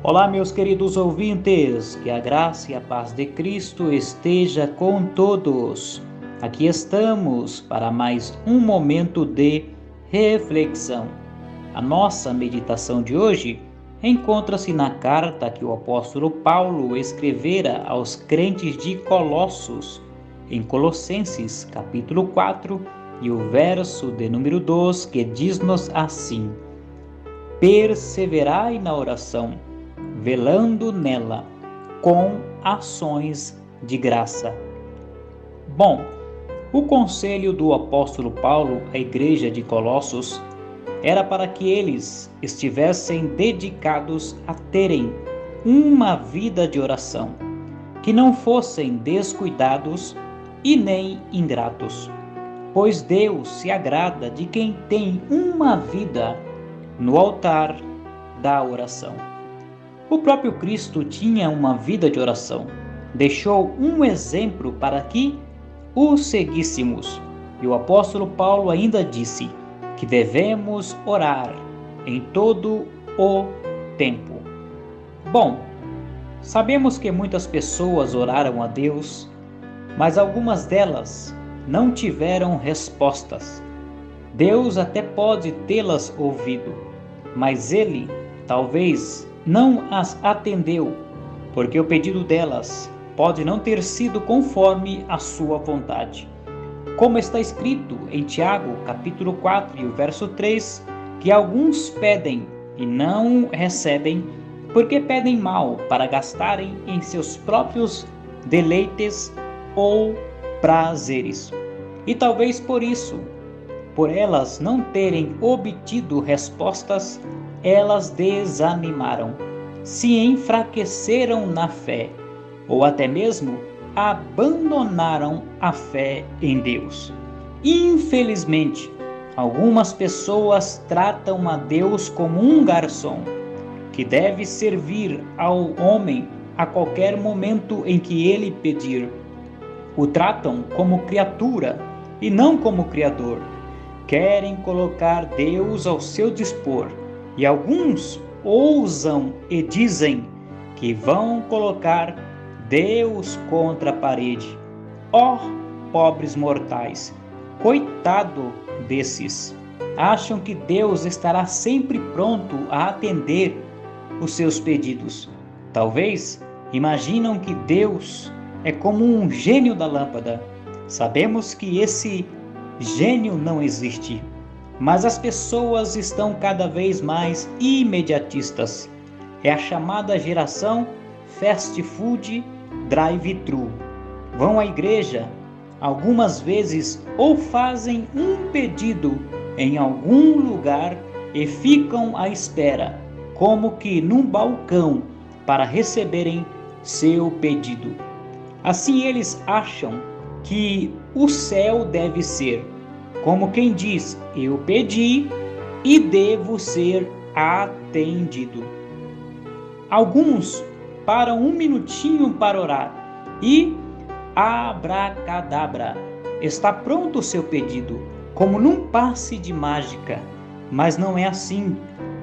Olá, meus queridos ouvintes, que a graça e a paz de Cristo esteja com todos. Aqui estamos para mais um momento de reflexão. A nossa meditação de hoje encontra-se na carta que o apóstolo Paulo escrevera aos crentes de Colossos, em Colossenses, capítulo 4, e o verso de número 2, que diz-nos assim: Perseverai na oração, velando nela com ações de graça. Bom, o conselho do apóstolo Paulo à igreja de Colossos era para que eles estivessem dedicados a terem uma vida de oração, que não fossem descuidados e nem ingratos, pois Deus se agrada de quem tem uma vida no altar da oração. O próprio Cristo tinha uma vida de oração. Deixou um exemplo para que o seguíssemos. E o apóstolo Paulo ainda disse que devemos orar em todo o tempo. Bom, sabemos que muitas pessoas oraram a Deus, mas algumas delas não tiveram respostas. Deus até pode tê-las ouvido, mas Ele talvez não as atendeu, porque o pedido delas pode não ter sido conforme a sua vontade. Como está escrito em Tiago, capítulo 4 e o verso 3, que alguns pedem e não recebem, porque pedem mal para gastarem em seus próprios deleites ou prazeres. E talvez por isso, por elas não terem obtido respostas, elas desanimaram, se enfraqueceram na fé, ou até mesmo abandonaram a fé em Deus. Infelizmente, algumas pessoas tratam a Deus como um garçom, que deve servir ao homem a qualquer momento em que ele pedir. O tratam como criatura e não como Criador. Querem colocar Deus ao seu dispor, e alguns ousam e dizem que vão colocar Deus contra a parede. Ó, pobres mortais, coitado desses! Acham que Deus estará sempre pronto a atender os seus pedidos. Talvez imaginam que Deus é como um gênio da lâmpada. Sabemos que esse gênio não existe, mas as pessoas estão cada vez mais imediatistas. É a chamada geração fast food drive-thru. Vão à igreja algumas vezes ou fazem um pedido em algum lugar e ficam à espera, como que num balcão, para receberem seu pedido. Assim eles acham que o céu deve ser, como quem diz, eu pedi e devo ser atendido. Alguns param um minutinho para orar e, abracadabra, está pronto o seu pedido, como num passe de mágica. Mas não é assim.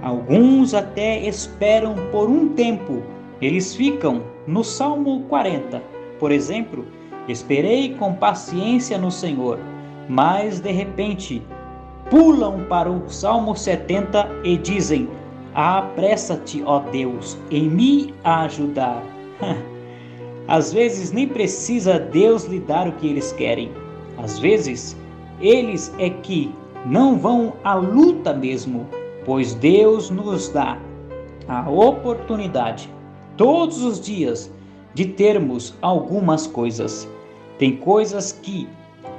Alguns até esperam por um tempo. Eles ficam no Salmo 40, por exemplo, esperei com paciência no Senhor, mas de repente pulam para o Salmo 70 e dizem, apressa-te, ó Deus, em me ajudar. Às vezes nem precisa Deus lhe dar o que eles querem. Às vezes eles é que não vão à luta mesmo, pois Deus nos dá a oportunidade todos os dias de termos algumas coisas. Tem coisas que,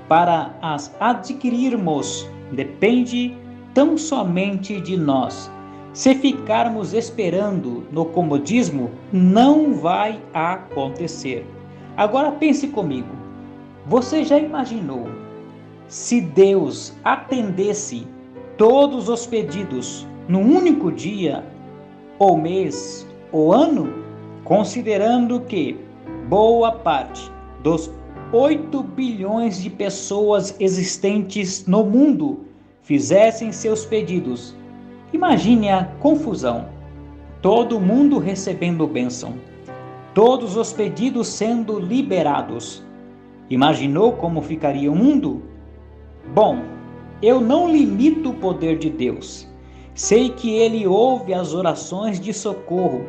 para as adquirirmos, depende tão somente de nós. Se ficarmos esperando no comodismo, não vai acontecer. Agora pense comigo. Você já imaginou se Deus atendesse todos os pedidos num único dia, ou mês, ou ano? Considerando que boa parte dos 8 bilhões de pessoas existentes no mundo fizessem seus pedidos. Imagine a confusão. todo mundo recebendo bênção, todos os pedidos sendo liberados. Imaginou como ficaria o mundo? Bom, eu não limito o poder de Deus. Sei que Ele ouve as orações de socorro.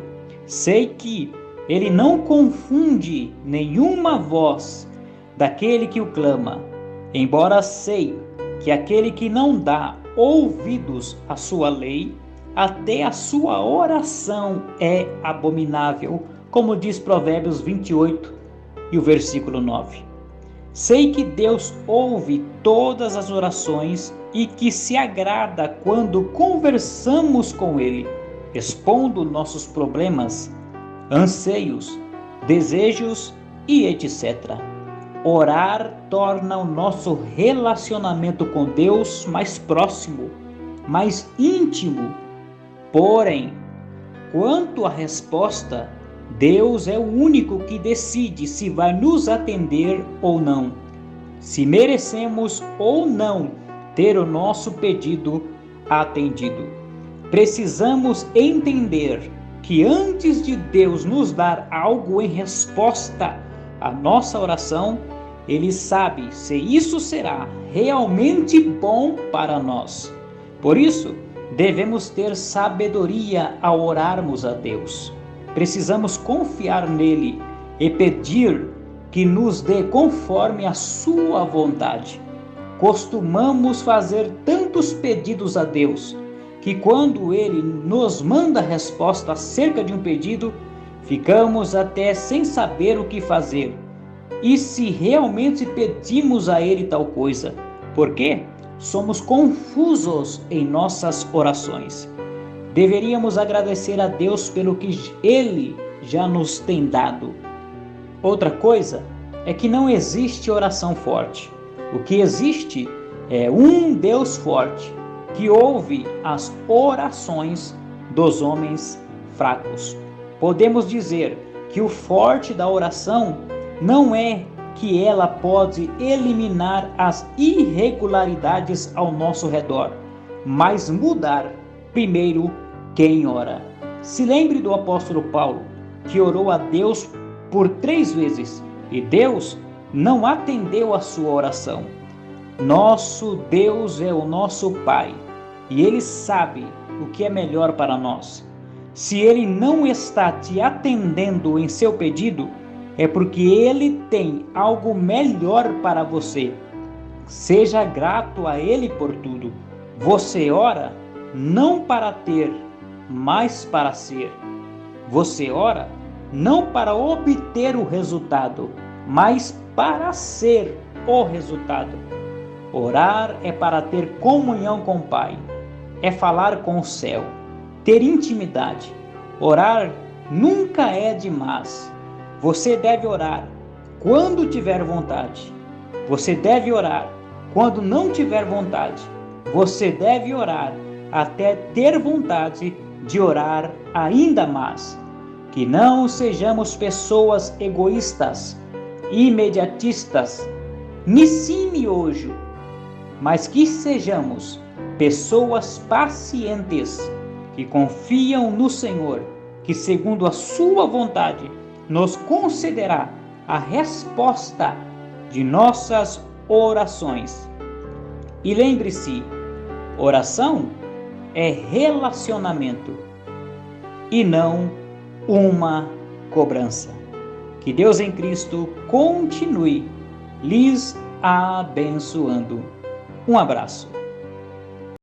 Sei que Ele não confunde nenhuma voz daquele que o clama. Embora sei que aquele que não dá ouvidos à sua lei, até a sua oração é abominável, como diz Provérbios 28 e o versículo 9. Sei que Deus ouve todas as orações e que se agrada quando conversamos com Ele, expondo nossos problemas, anseios, desejos e etc. Orar torna o nosso relacionamento com Deus mais próximo, mais íntimo. Porém, quanto à resposta, Deus é o único que decide se vai nos atender ou não, se merecemos ou não ter o nosso pedido atendido. Precisamos entender que antes de Deus nos dar algo em resposta à nossa oração, Ele sabe se isso será realmente bom para nós. Por isso, devemos ter sabedoria ao orarmos a Deus. Precisamos confiar nele e pedir que nos dê conforme a sua vontade. Costumamos fazer tantos pedidos a Deus que quando Ele nos manda resposta acerca de um pedido, ficamos até sem saber o que fazer. E se realmente pedimos a Ele tal coisa, por quê? Somos confusos em nossas orações. Deveríamos agradecer a Deus pelo que Ele já nos tem dado. Outra coisa é que não existe oração forte. O que existe é um Deus forte que ouve as orações dos homens fracos. Podemos dizer que o forte da oração não é que ela pode eliminar as irregularidades ao nosso redor, mas mudar primeiro quem ora. Se lembre do apóstolo Paulo, que orou a Deus por 3 vezes e Deus não atendeu a sua oração. Nosso Deus é o nosso Pai e Ele sabe o que é melhor para nós. Se Ele não está te atendendo em seu pedido, é porque Ele tem algo melhor para você. Seja grato a Ele por tudo. Você ora não para ter, mas para ser. Você ora não para obter o resultado, mas para ser o resultado. Orar é para ter comunhão com o Pai, é falar com o céu, ter intimidade. Orar nunca é demais. Você deve orar quando tiver vontade. Você deve orar quando não tiver vontade. Você deve orar até ter vontade de orar ainda mais. Que não sejamos pessoas egoístas, imediatistas, ni sim ni hoje, mas que sejamos pessoas pacientes, que confiam no Senhor, que segundo a sua vontade nos concederá a resposta de nossas orações. E lembre-se, oração é relacionamento e não uma cobrança. Que Deus em Cristo continue lhes abençoando. Um abraço.